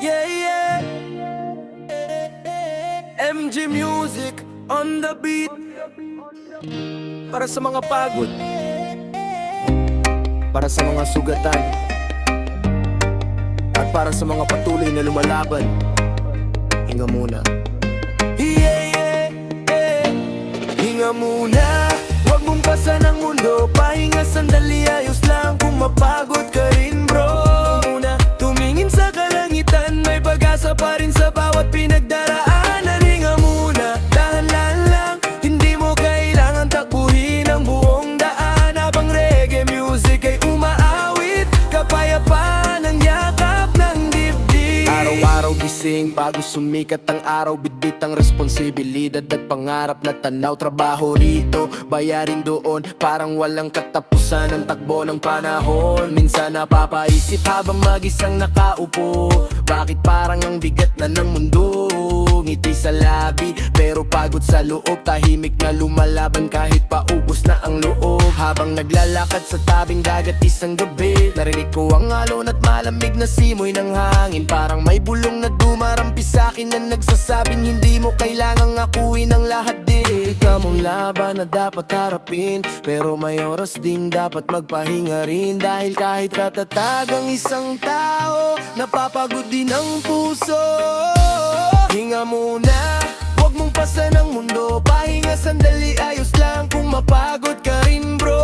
Yeah, yeah. MG Music on the beat. Para sa mga pagod, para sa mga sugatan, at para sa mga patuloy na lumalaban. Hinga muna. Yeah, yeah, yeah. Hinga muna. Huwag mong pasan ang mundo. Pahinga sandali, ayos lang kung mapagod ka rin, bro. Muna tumingin sa kalangitan, may pag-asa pa rin sa bawat pinagdaraanan. Hinga muna, dahan-dahan lang. Hindi mo kailangan takbuhin ang buong daan. Habang reggae music ay umaawit, kapayapaan ang yakap ng dibdib. Araw-araw gising bago sumikat ang araw, bitbit ang responsibilidad at pangarap na tanaw. Trabaho rito, bayarin doon, parang walang katapusan ang takbo ng panahon. Minsan napapaisip habang mag-isang nakaupo, bakit parang ang bigat na ng mundo? Ngiti sa labi, pero pagod sa loob. Tahimik na lumalaban kahit paubos na ang loob. Habang naglalakad sa tabing dagat isang gabi, narinig ko ang alon at malamig na simoy ng hangin. Parang may bulong na dumarampi sa'kin na nagsasabing hindi mo kailangang akuin ang lahat din. Ikaw mong laban na dapat harapin, pero may oras ding dapat magpahinga rin. Dahil kahit ratatag ang isang tao, napapagod din ang puso. Hinga muna, huwag mong pasan ang mundo. Pahinga sandali, ayos lang kung mapagod ka rin, bro.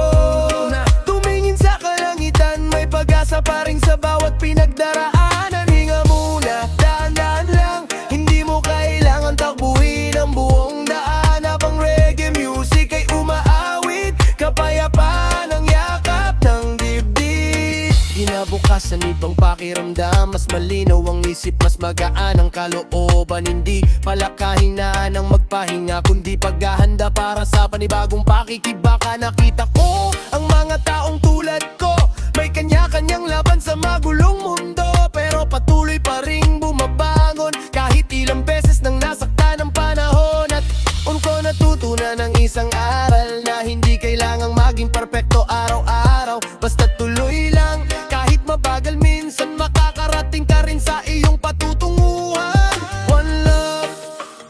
Tumingin sa kalangitan, may pag-asa pa rin sa bawat pinagdaraanan. Hinga muna, dahan-dahan lang. Hindi mo kailangan takbuhin ang buong daan. Habang reggae music ay umaawit, kapayapaan ang yakap ng dibdib. Kinabukasan ibang pakiramdam, mas malinaw ang isip, mas magaan ang kalooban. Hindi pala kahinaan ang magpahinga, kundi paghahanda para sa panibagong pakikibaka. Nakita ko ang mga taong tulad ko, may kanya-kanyang laban sa magulong mundo, pero patuloy pa ring bumabangon kahit ilang beses nang nasaktan ng panahon. At unko natutunan ng isang aral na hindi kailangang maging perpekto araw-araw, basta tuloy lang. Kahit mabagal minsan, makakarating ka rin sa iyong patutunguhan. One love,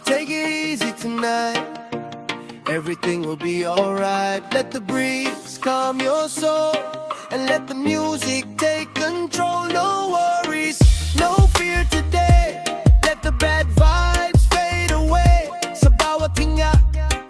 take it easy tonight, everything will be alright. Let the breeze calm your soul, and let the music take control. No worries, no fear today. Let the bad vibes fade away. Sa bawat hinga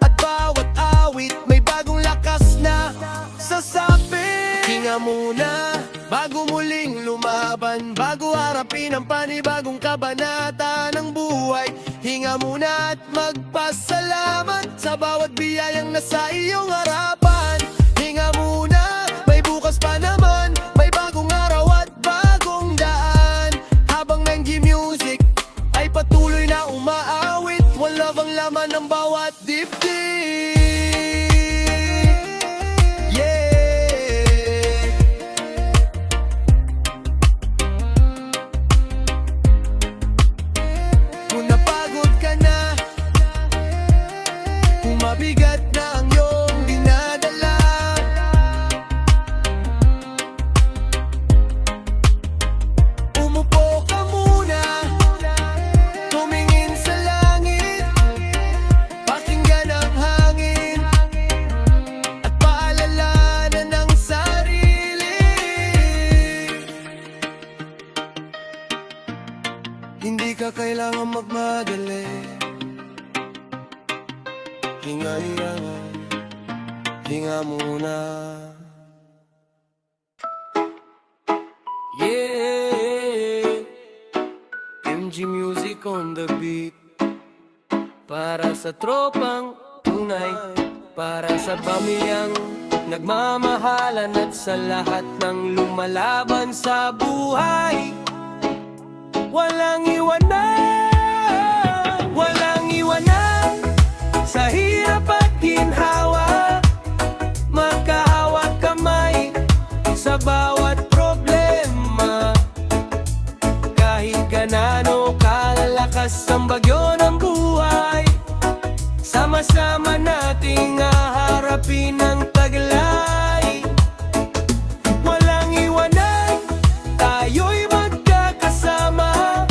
at bawat awit, may bagong lakas na sasapit. Hinga muna bago muling lumaban, bago harapin ang panibagong kabanata ng buhay. Hinga muna at magpasalamat sa bawat biyayang nasa iyong harapan. Hinga muna, may bukas pa naman, may bagong araw at bagong daan. Habang MG Music ay patuloy na umaawit, wala bang laman ng bawat dibdib. Mabigat na ang iyong dinadala, umupo ka muna, tumingin sa langit, pakinggan ang hangin, at paalalahanan ang sarili. Hindi ka kailangan magmadali. Hinga, hinga, hinga muna. Yeah, MG Music on the beat. Para sa tropang tunay, para sa pamilyang nagmamahalan, at sa lahat ng lumalaban sa buhay. Walang iwanan, walang iwanan. Sa hirap at ginhawa, magkahawat kamay sa bawat problema. Kahit ganano kalakas ang bagyo ng buhay, sama-sama nating haharapin ang taglay. Walang iwanan, tayo'y magkakasama.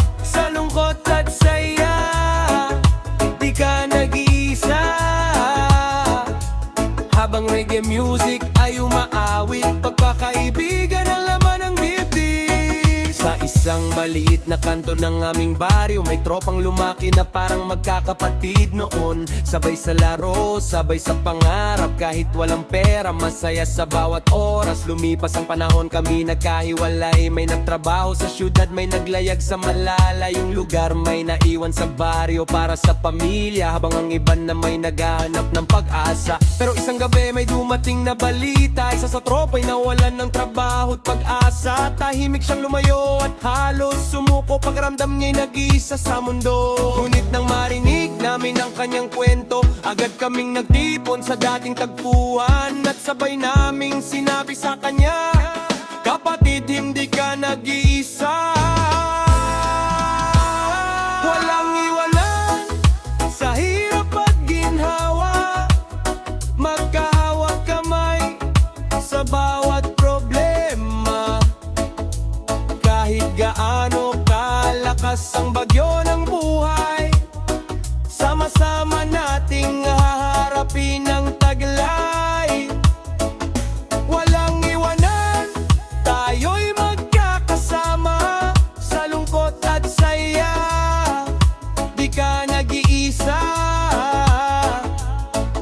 reggae music ay umaawit, pagkakaibigan ang laman ng dibdib. Sa isang maliit na kanto ng aming baryo, may tropang lumaki na parang magkakapatid noon. Sabay sa laro, sabay sa pangarap, kahit walang pera, masaya sa bawat oras. Lumipas ang panahon, kami nagkahiwalay. May nagtrabaho sa syudad, may naglayag sa malalayong lugar. May naiwan sa baryo para sa pamilya, habang ang iba na may naghahanap ng pag-asa. Pero isang gabi may dumating na balita, isa sa tropa'y nawalan ng trabaho at pag-asa. Tahimik siyang lumayo at halos sumuko, pagramdam niya'y nag-iisa sa mundo. Ngunit nang marinig namin ang kanyang kwento, agad kaming nagtipon sa dating tagpuan. At sabay naming sinabi sa kanya, kapatid, hindi ka nag-iisa. Walang iwanan sa hirap at ginhawa, magkahawak kamay sa bawat problema. Kahit gaano kalakas ang bagyo ng buhay, sama-sama nating haharapin ang taglay. Walang iwanan, tayo'y magkakasama sa lungkot at saya. Di ka nag-iisa.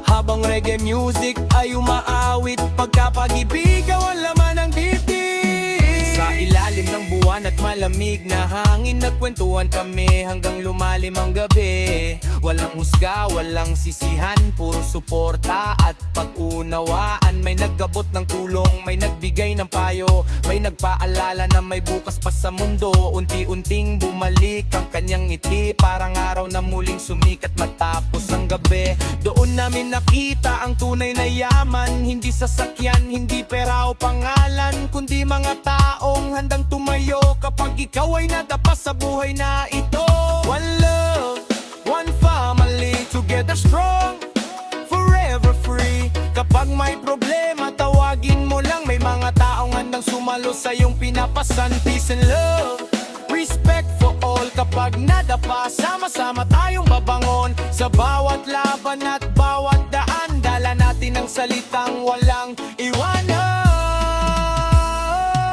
Habang reggae music ay umaawit, pagkapag-ibigaw ang laman ng dibdib. Sa ilalim ng buwan at malamig na hangin, nagkwentuhan kami hanggang lumalim ang gabi. Walang husga, walang sisihan, puro suporta at pag-unawaan. May naggabot ng tulong, may nagbigay ng payo, may nagpaalala na may bukas pa sa mundo. Unti-unting bumalik ang kanyang ngiti, parang araw na muling sumikat matapos ang gabi. Doon namin nakita ang tunay na yaman, hindi sasakyan, hindi pera o pangalan, kundi mga taong handang tumayo kapag ikaw ay nadapa sa buhay na ito. One love, one family, together strong, forever free. Kapag may problema, tawagin mo lang, may mga taong handang sumalo sa iyong pinapasan. Peace and love, respect for all. Kapag nadapa, sama-sama tayong babangon. Sa bawat laban at bawat daan, dala natin ang salitang walang iwanan.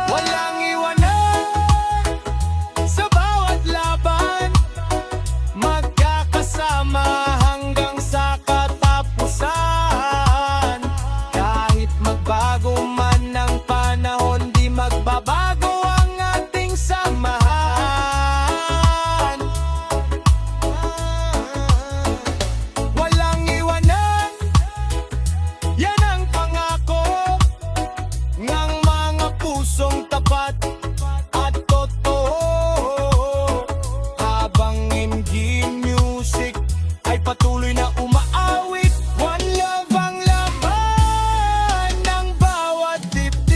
Walang iwanan sa bawat laban, magkakasama hanggang sa katapusan. Kahit magbago man ang panahon, di magbabago ang ating samahan. Walang iwanan, yan ang pangako ng mga pusong tapat at totoo. Habang MG Music ay patuloy na umaawit, one love ang laban ng bawat dibdib.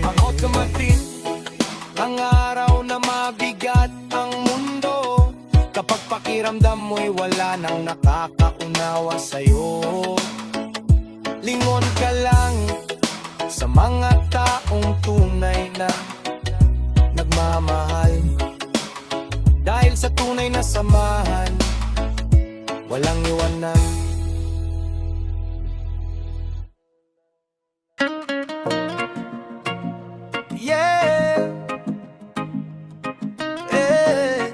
Ako tumatin ang araw na mabigat ang mundo, kapag pakiramdam mo'y wala nang nakakaunawa sa'yo. Lingon ka lang sa mga taong tunay na nagmamahal, dahil sa tunay na samahan, walang iwanan. Yeah, eh.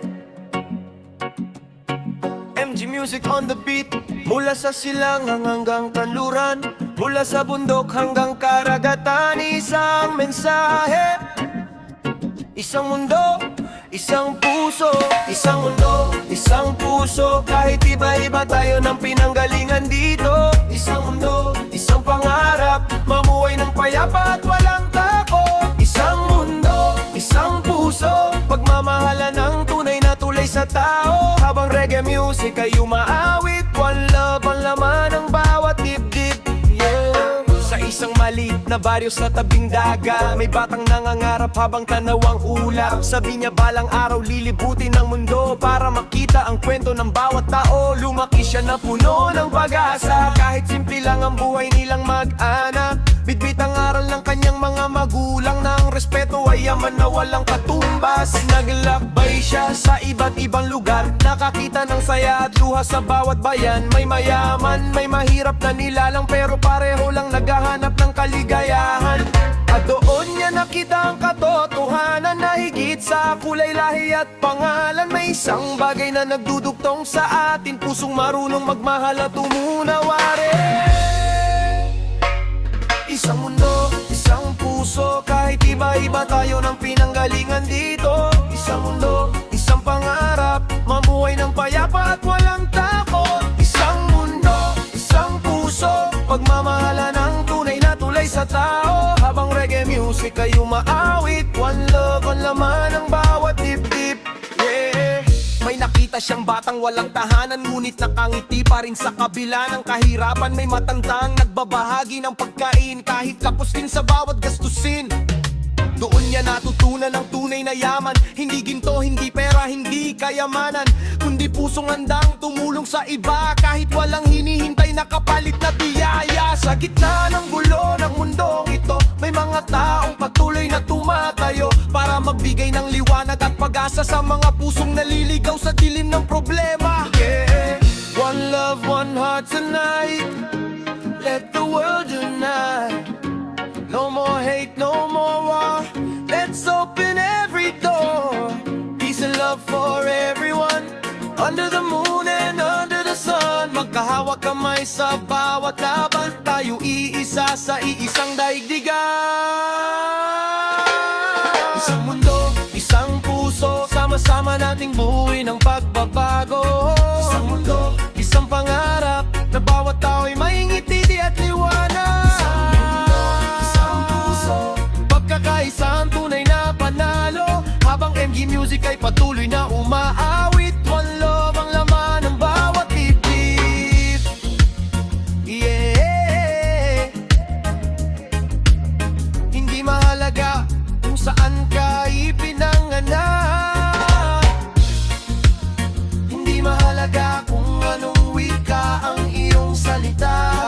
MG Music on the beat. Mula sa silangang hanggang kanluran, mula sa bundok hanggang karagatan, isang mensahe, isang mundo, isang puso. Isang mundo, isang puso, kahit iba-iba tayo ng pinanggalingan dito. Isang mundo, isang pangarap, mamuhay ng payapa at walang takot. Isang mundo, isang puso, pagmamahalan ng tunay na tulay sa tao. Habang reggae music ay umaawit, one love ang laman ng bawat dibdib. Yeah. Sa isang maliit na baryo sa tabing dagat, may batang nangangarap habang tanaw ang ulap. Sabi niya balang araw lilibutin ang mundo para makita ang kwento ng bawat tao. Lumaki siya na puno ng pag-asa, kahit simple lang ang buhay nilang mag-anak. Bitbit ang aral ng kanyang mga magulang, ng respeto ay yaman na walang katumbas. Naglakbay siya sa iba't ibang lugar, nakakita ng saya at luha sa bawat bayan. May mayaman, may mahirap na nilalang, pero pareho lang naghahanap ng kaligayahan. At doon niya nakita ang katotohanan na higit sa kulay, lahi at pangalan. May isang bagay na nagdudugtong sa atin, pusong marunong magmahal at umunawari. Isang mundo, isang puso, kahit iba-iba tayo ng pinanggalingan dito. Isang mundo, isang pangarap, mamuhay ng payapa at walang takot. Isang mundo, isang puso, pagmamahala ng tunay na tulay sa tao. Habang reggae music ay umaawit, one love ang laman ng bawat dibdib. Yeah. May nakita siyang batang walang tahanan, ngunit nakangiti pa rin sa kabila ng kahirapan. May matandang nagbabahagi ng pagkain, kahit kapos din sa bawat gastusin. Doon niya natutunan ang tunay na yaman, hindi ginto, hindi pera, hindi kayamanan, kundi pusong handang tumulong sa iba, kahit walang hinihintay na kapalit na biyaya. Sa gitna ng gulo ng mundong ito, may mga taong patuloy na tumatayo para magbigay ng liwanag at pag-asa sa mga pusong naliligaw sa dilim ng problema. Yeah. One love, one heart tonight, let the world unite. No more hate, no more war, let's open every door. Peace and love for everyone, under the moon and under the sun. Magkahawak kamay sa bawat laban, tayo iisa sa iisang daigdigan. Isang mundo, isang puso, sama-sama nating buuin ang pagbabago. Isang mundo, isang pangarap, na bawat tao ay may ngiti at liwanag. Pagkakaisang tunay na panalo, habang MG Music ay patuloy na umaawit. One love ang laman ng bawat dibdib. Yeah. Hindi mahalaga kung saan ka ipinanganak, hindi mahalaga kung anong wika ang iyong salita,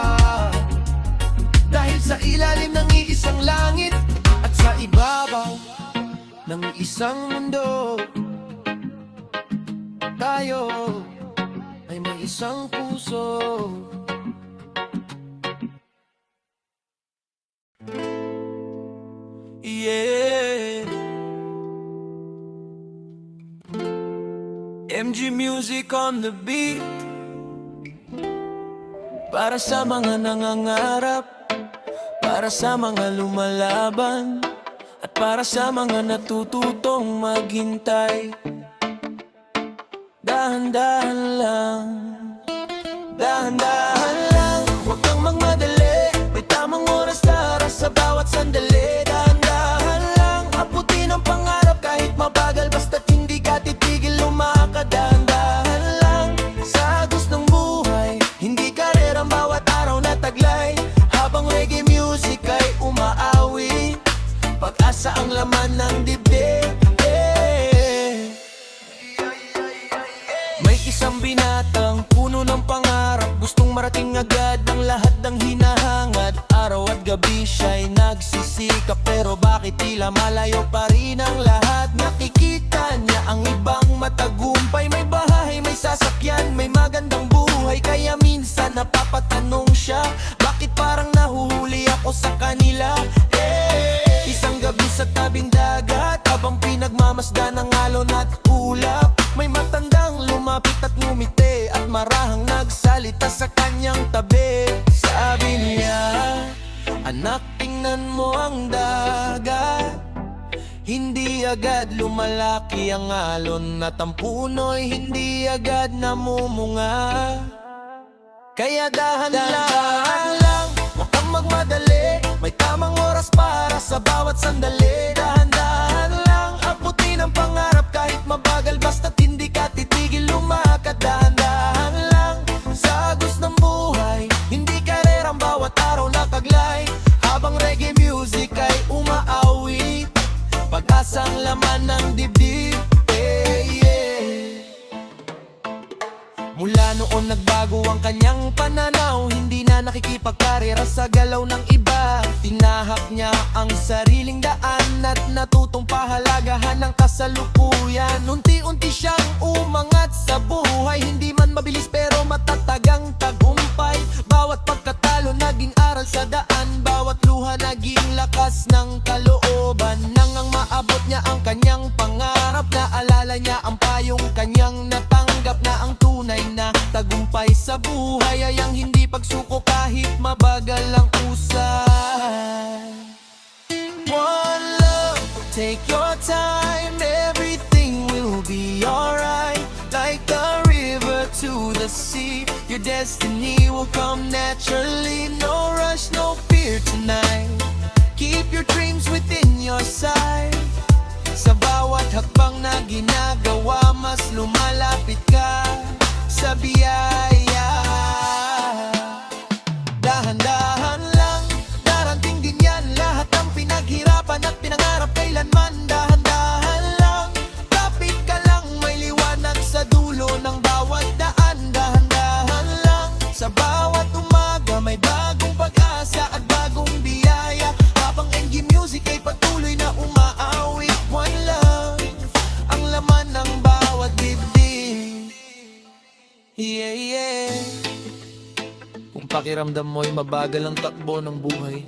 dahil sa ilalim ng iisang langit at sa ibabaw ng isang mundo, tayo ay may isang puso. Yeah. MG Music on the beat, para sa mga nangangarap, para sa mga lumalaban, at para sa mga natututong maghintay. Dahan-dahan lang, dahan-dahan lang, huwag kang magmadali, may tamang oras para sa bawat sandali. Dahan-dahan lang, abutin ang pangarap kahit mabagal, basta't hindi ka titigil lumakad. Dahan-dahan lang, sa agos ng buhay, hindi karerang bawat araw na taglay. Habang reggae music ay umaawi, pag-asa ang laman ng dibdib. May isang binatang puno ng pangarap, gustong marating agad ang lahat ng hinahangad. Araw at gabi siya'y nagsisikap, pero bakit tila malayo pa rin ang lahat? Nakikita niya ang ibang matagumpay, may bahay, may sasakyan, may magandang buhay. Kaya minsan napapatanong siya, bakit parang nahuhuli ako sa kanila? Isang gabi sa tabing dagat, habang pinagmamasdan ng alon at ulap, may matandang lumapit at ngumiti, at marahang nagsalita sa kanyang tabi. Sabi niya, anak, tingnan mo ang dagat, hindi agad lumalaki ang alon, at ang puno'y hindi agad namumunga. Kaya dahan-dahan lang, huwag kang magmadali, may tamang oras para sa bawat sandali. Dahan-dahan lang, abutin ang pangarap kahit mabagal, basta't hindi ka titigil lumakad. Dahan-dahan lang, sa agos ng buhay, hindi karerang bawat araw na taglay. Habang reggae music ay umaawit, pag-asang laman ng dibdib. Mula noon nagbago ang kanyang pananaw, hindi na nakikipagkarera sa galaw ng iba. Tinahak niya ang sariling daan at natutong pahalagahan ng kasalukuyan. Unti-unti siyang umangat sa buhay, hindi man mabilis pero matatagang tagumpay. Bawat pagkatalo naging aral sa daan, bawat luha naging lakas ng kalooban. Nang maabot niya ang kanyang pangarap, naalala niya ang payong kanyang natanggap, na ang tunay na tagumpay sa buhay ay ang hindi pagsuko kahit mabagal ang usay. One love, take your time, everything will be alright. Like the river to the sea, your destiny will come naturally. No rush, no fear tonight. Keep your dreams within your sight. Sa bawat hakbang na ginagawa, mas lumalapit ka sa biyaya. Dahan-dahan lang, darating din yan. Lahat ng pinaghirapan at pinangarap kailanman. Dahan-dahan lang, kapit ka lang. May liwanag sa dulo ng bawat daan. Dahan-dahan lang, sa bawat umaga may bagong pag-asa at bagong biyaya. Habang NG Music ay patuloy na umaawit. One love, ang laman ng bawat dibdib. Yeah, yeah. Kung pakiramdam mo'y mabagal ang takbo ng buhay,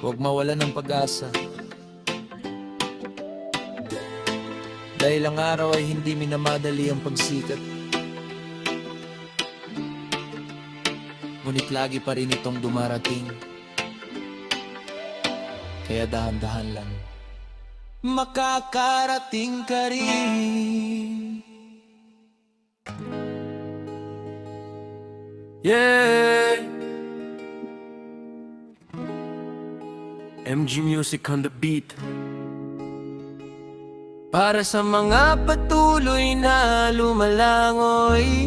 huwag mawalan ng pag-asa, dahil ang araw ay hindi minamadali ang pagsikat. Ngunit lagi pa rin itong dumarating, kaya dahan-dahan lang, makakarating ka rin. Yeah, MG Music on the beat. Para sa mga patuloy na lumalangoy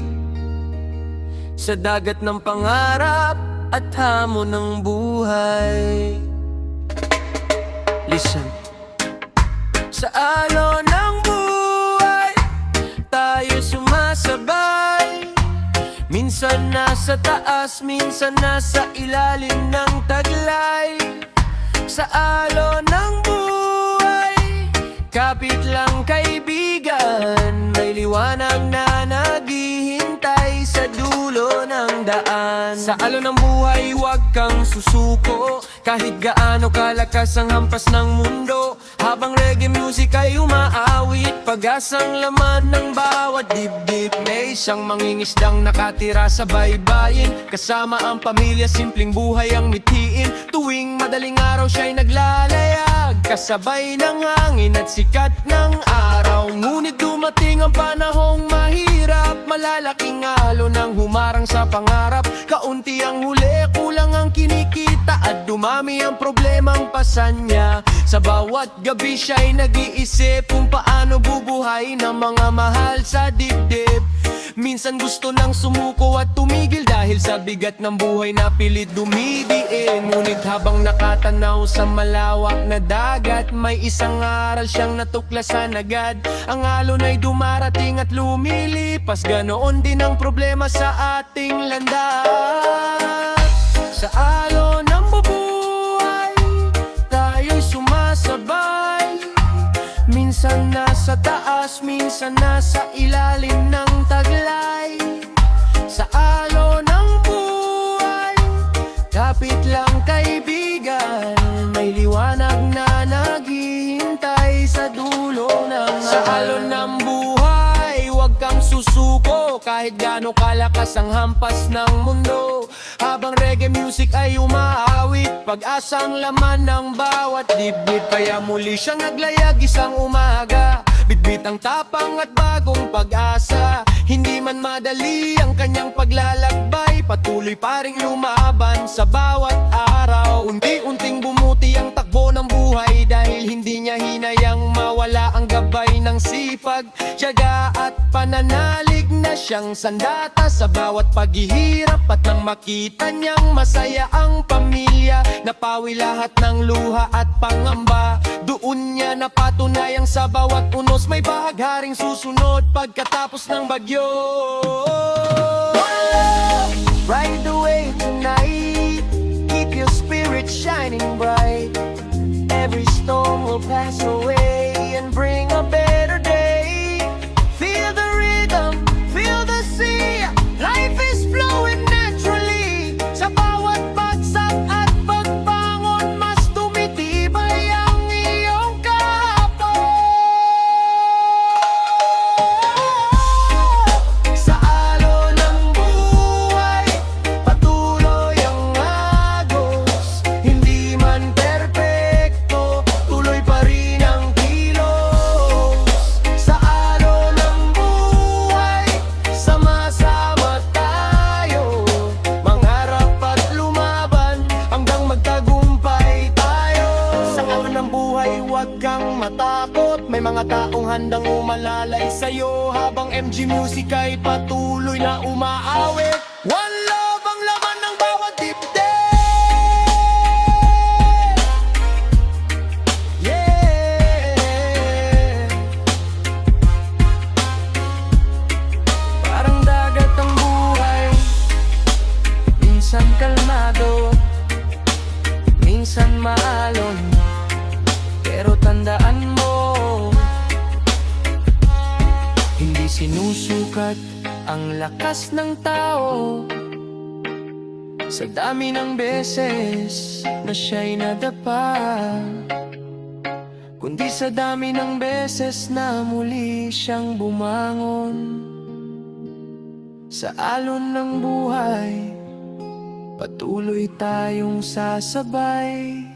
sa dagat ng pangarap at hamon ng buhay. Listen. Sa alon ng buhay, tayo sumasabay. Minsan nasa taas, minsan nasa ilalim ng taglay. Sa alon ng buhay, kapit lang kaibigan. May liwanag na naghihintay sa dulo ng daan. Sa alon ng buhay, huwag kang susuko, kahit gaano kalakas ang hampas ng mundo. Habang reggae music ay umaawit, pag-asang laman ng bawat dibdib. May isang mangingisdang nakatira sa baybayin, kasama ang pamilya, simpleng buhay ang mithiin. Tuwing madaling araw siya'y naglalayag, kasabay ng hangin at sikat ng araw. Ngunit dumating ang panahong mahirap, malalaking alon ang humarang sa pangarap. Kaunti ang huli, kulang ang kinikita, at dumami ang problemang pasan niya. Sa bawat gabi siya'y nag-iisip kung paano bubuhay ng mga mahal sa dibdib. Minsan gusto nang sumuko at tumigil dahil sa bigat ng buhay na pilit dumidiin. Ngunit habang nakatanaw sa malawak na dagat, may isang aral siyang natuklasan agad. Ang alon ay dumarating at lumilipas, ganoon din ang problema sa ating landas. Sa alon ng bubuhay, tayo'y sumasabay. Minsan nasa taas, minsan nasa ilalim ng taglay. Sa alon ng buhay, kapit lang kaibigan. May liwanag na naghihintay sa dulo ng Sa alon ng buhay, huwag kang susuko, kahit gaano kalakas ang hampas ng mundo. Habang reggae music ay umaawit, pag-asang laman ng bawat dibdib. Kaya muli siyang naglayag isang umaga, bitbit ang tapang at bagong pag-asa. Hindi man madali ang kanyang paglalakbay, patuloy pa ring lumaban sa bawat araw. Unti-unting bumuti ang takbo ng buhay, dahil hindi niya hinayang mawala ang gabay ng sipag, tiyaga at pananalig na siyang sandata sa bawat paghihirap. At nang makita niyang masaya ang pamilya, napawi lahat ng luha at pangamba. Doon niya napatunayang sa bawat unos may bahagharing susunod pagkatapos ng bagyo. Ride the wave night. Keep your spirit shining bright. Every storm will pass away and bring a better day. Feel the rhythm, feel the sea. Life is flowing naturally. Sa bawat bagsak at pagbangon, mas tumitibay ang iyong kahapon. Sa alon ng buhay, patuloy ang agos. Hindi man perpekto, tuloy pa rin ang kilos. Sa alon ng buhay, sama-sama tayo. Mangarap at lumaban hanggang magtagumpay tayo. Sa alon ng buhay, huwag kang matakot. May mga taong handang umalalay sa'yo, habang MG Music ay patuloy na umaawit. One love ang laman ng bawat dibdib. Yeah. Parang dagat ang buhay, minsan kalmado, minsan maalon. Pero tandaan mo, hindi sinusukat ang lakas ng tao sa dami ng beses na siya'y nadapa, kundi sa dami ng beses na muli siyang bumangon. Sa alon ng buhay, patuloy tayong sasabay.